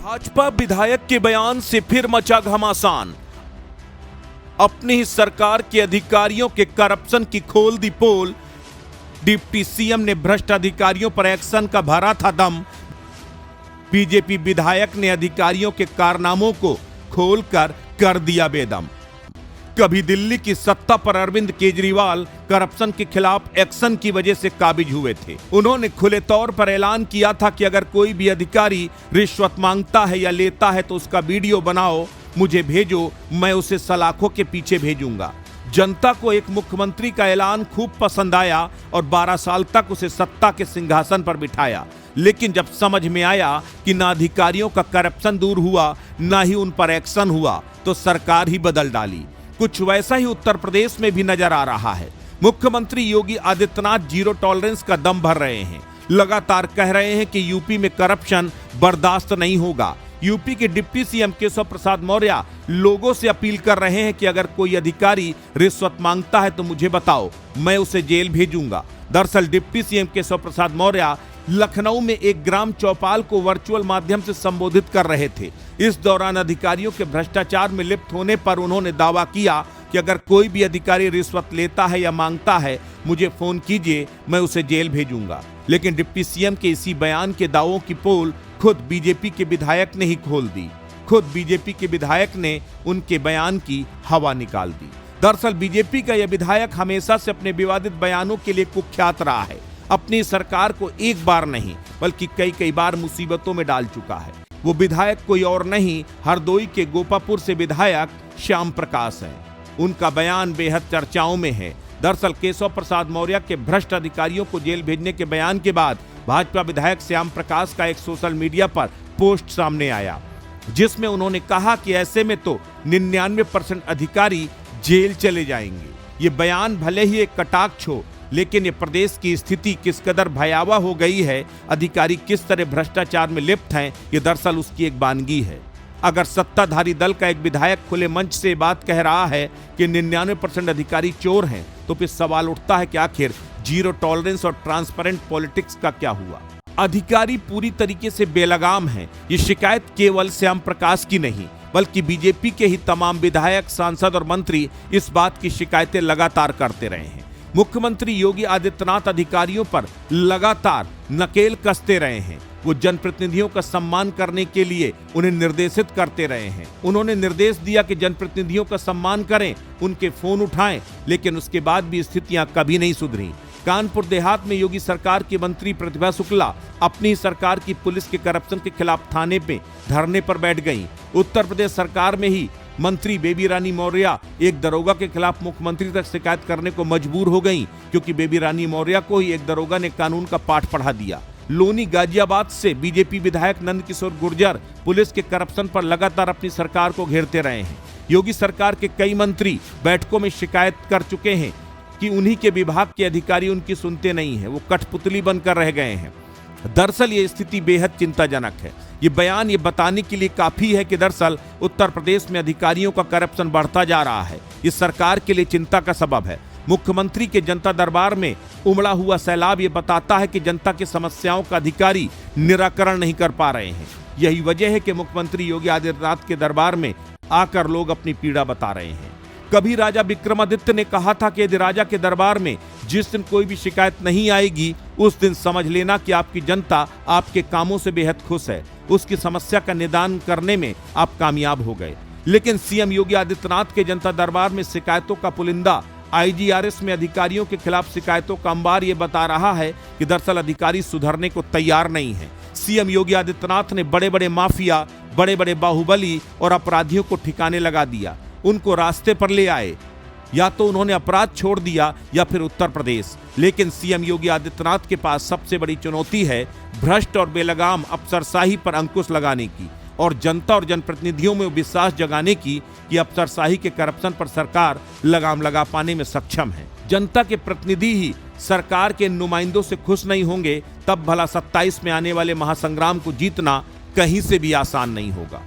भाजपा विधायक के बयान से फिर मचा घमासान। अपनी ही सरकार के अधिकारियों के करप्शन की खोल दी पोल। डिप्टी सीएम ने भ्रष्ट अधिकारियों पर एक्शन का भरा था दम। बीजेपी विधायक ने अधिकारियों के कारनामों को खोलकर कर दिया बेदम। कभी दिल्ली की सत्ता पर अरविंद केजरीवाल करप्शन के खिलाफ एक्शन की वजह से काबिज हुए थे। उन्होंने खुले तौर पर ऐलान किया था कि अगर कोई भी अधिकारी रिश्वत मांगता है या लेता है तो उसका वीडियो बनाओ, मुझे भेजो, मैं उसे सलाखों के पीछे भेजूंगा। जनता को एक मुख्यमंत्री का ऐलान खूब पसंद आया और 12 साल तक उसे सत्ता के सिंहासन पर बिठाया। लेकिन जब समझ में आया कि ना अधिकारियों का करप्शन दूर हुआ, ना ही उन पर एक्शन हुआ, तो सरकार ही बदल डाली। कुछ वैसा ही उत्तर प्रदेश में भी नजर आ रहा है। मुख्यमंत्री योगी आदित्यनाथ जीरो टॉलरेंस का दम भर रहे हैं। लगातार कह रहे हैं कि यूपी में करप्शन बर्दाश्त नहीं होगा। यूपी के डिप्टी सीएम केशव प्रसाद मौर्य लोगों से अपील कर रहे हैं कि अगर कोई अधिकारी रिश्वत मांगता है तो मुझे बताओ, मैं उसे जेल भेजूंगा। दरअसल डिप्टी सीएम केशव प्रसाद मौर्य लखनऊ में एक ग्राम चौपाल को वर्चुअल माध्यम से संबोधित कर रहे थे। इस दौरान अधिकारियों के भ्रष्टाचार में लिप्त होने पर उन्होंने दावा किया कि अगर कोई भी अधिकारी रिश्वत लेता है या मांगता है, मुझे फोन कीजिए, मैं उसे जेल भेजूंगा। लेकिन डिप्टी सीएम के इसी बयान के दावों की पोल खुद बीजेपी के विधायक ने ही खोल दी। खुद बीजेपी के विधायक ने उनके बयान की हवा निकाल दी। दरअसल बीजेपी का यह विधायक हमेशा से अपने विवादित बयानों के लिए कुख्यात रहा है। अपनी सरकार को एक बार नहीं बल्कि कई बार मुसीबतों में डाल चुका है। वो विधायक कोई और नहीं, हरदोई के गोपापुर से विधायक श्याम प्रकाश हैं। उनका बयान बेहद चर्चाओं में है। दरअसल केशव प्रसाद मौर्य के भ्रष्ट अधिकारियों को जेल भेजने के बयान के बाद भाजपा विधायक श्याम प्रकाश का एक सोशल मीडिया पर पोस्ट सामने आया, जिसमें उन्होंने कहा कि ऐसे में तो 99% अधिकारी जेल चले जाएंगे। ये बयान भले ही एक कटाक्ष हो, लेकिन ये प्रदेश की स्थिति किस कदर भयावह हो गई है, अधिकारी किस तरह भ्रष्टाचार में लिप्त हैं, ये दरअसल उसकी एक वानगी है। अगर सत्ताधारी दल का एक विधायक खुले मंच से बात कह रहा है कि 99% अधिकारी चोर हैं, तो फिर सवाल उठता है कि आखिर जीरो टॉलरेंस और ट्रांसपेरेंट पॉलिटिक्स का क्या हुआ। अधिकारी पूरी तरीके से बेलगाम हैं। ये शिकायत केवल श्याम प्रकाश की नहीं, बल्कि बीजेपी के ही तमाम विधायक, सांसद और मंत्री इस बात की शिकायतें लगातार करते रहे हैं। मुख्यमंत्री योगी आदित्यनाथ अधिकारियों पर लगातार नकेल कसते रहे हैं। वो जनप्रतिनिधियों का सम्मान करने के लिए उन्हें निर्देशित करते रहे हैं। उन्होंने निर्देश दिया कि जनप्रतिनिधियों का सम्मान करें, उनके फोन उठाएं, लेकिन उसके बाद भी स्थितियां कभी नहीं सुधरी। कानपुर देहात में योगी सरकार की मंत्री प्रतिभा शुक्ला अपनी सरकार की पुलिस के करप्शन के खिलाफ थाने में धरने पर बैठ गईं। उत्तर प्रदेश सरकार में ही मंत्री बेबी रानी मौर्य एक दरोगा के खिलाफ मुख्यमंत्री तक शिकायत करने को मजबूर हो गईं, क्योंकि बेबी रानी मौर्य को ही एक दरोगा ने कानून का पाठ पढ़ा दिया। लोनी गाजियाबाद से बीजेपी विधायक नंद किशोर गुर्जर पुलिस के करप्शन पर लगातार अपनी सरकार को घेरते रहे हैं। योगी सरकार के कई मंत्री बैठकों में शिकायत कर चुके हैं कि उन्हीं के विभाग के अधिकारी उनकी सुनते नहीं है, वो कठपुतली बनकर रह गए हैं। दरअसल ये स्थिति बेहद चिंताजनक है। ये बयान ये बताने के लिए काफी है कि दरअसल उत्तर प्रदेश में अधिकारियों का करप्शन बढ़ता जा रहा है। इस सरकार के लिए चिंता का सबब है। मुख्यमंत्री के जनता दरबार में उमड़ा हुआ सैलाब ये बताता है कि जनता की समस्याओं का अधिकारी निराकरण नहीं कर पा रहे हैं। यही वजह है कि मुख्यमंत्री योगी आदित्यनाथ के दरबार में आकर लोग अपनी पीड़ा बता रहे हैं। कभी राजा विक्रमादित्य ने कहा था कि यदि राजा के दरबार में जिस दिन कोई भी शिकायत नहीं आएगी, उस दिन समझ लेना कि आपकी जनता आपके कामों से बेहद खुश है, उसकी समस्या का निदान करने में आप कामयाब हो गए। लेकिन सीएम योगी आदित्यनाथ के जनता दरबार में शिकायतों का पुलिंदा, आईजीआरएस में अधिकारियों के खिलाफ शिकायतों का अंबार ये बता रहा है कि दरअसल अधिकारी सुधरने को तैयार नहीं है। सीएम योगी आदित्यनाथ ने बड़े बड़े माफिया, बड़े बड़े बाहुबली और अपराधियों को ठिकाने लगा दिया, उनको रास्ते पर ले आए। या तो उन्होंने अपराध छोड़ दिया या फिर उत्तर प्रदेश। लेकिन सीएम योगी आदित्यनाथ के पास सबसे बड़ी चुनौती है भ्रष्ट और बेलगाम अफसरशाही पर अंकुश लगाने की और जनता और जनप्रतिनिधियों में विश्वास जगाने की कि अफसरशाही के करप्शन पर सरकार लगाम लगा पाने में सक्षम है। जनता के प्रतिनिधि ही सरकार के नुमाइंदों से खुश नहीं होंगे, तब भला 27 में आने वाले महासंग्राम को जीतना कहीं से भी आसान नहीं होगा।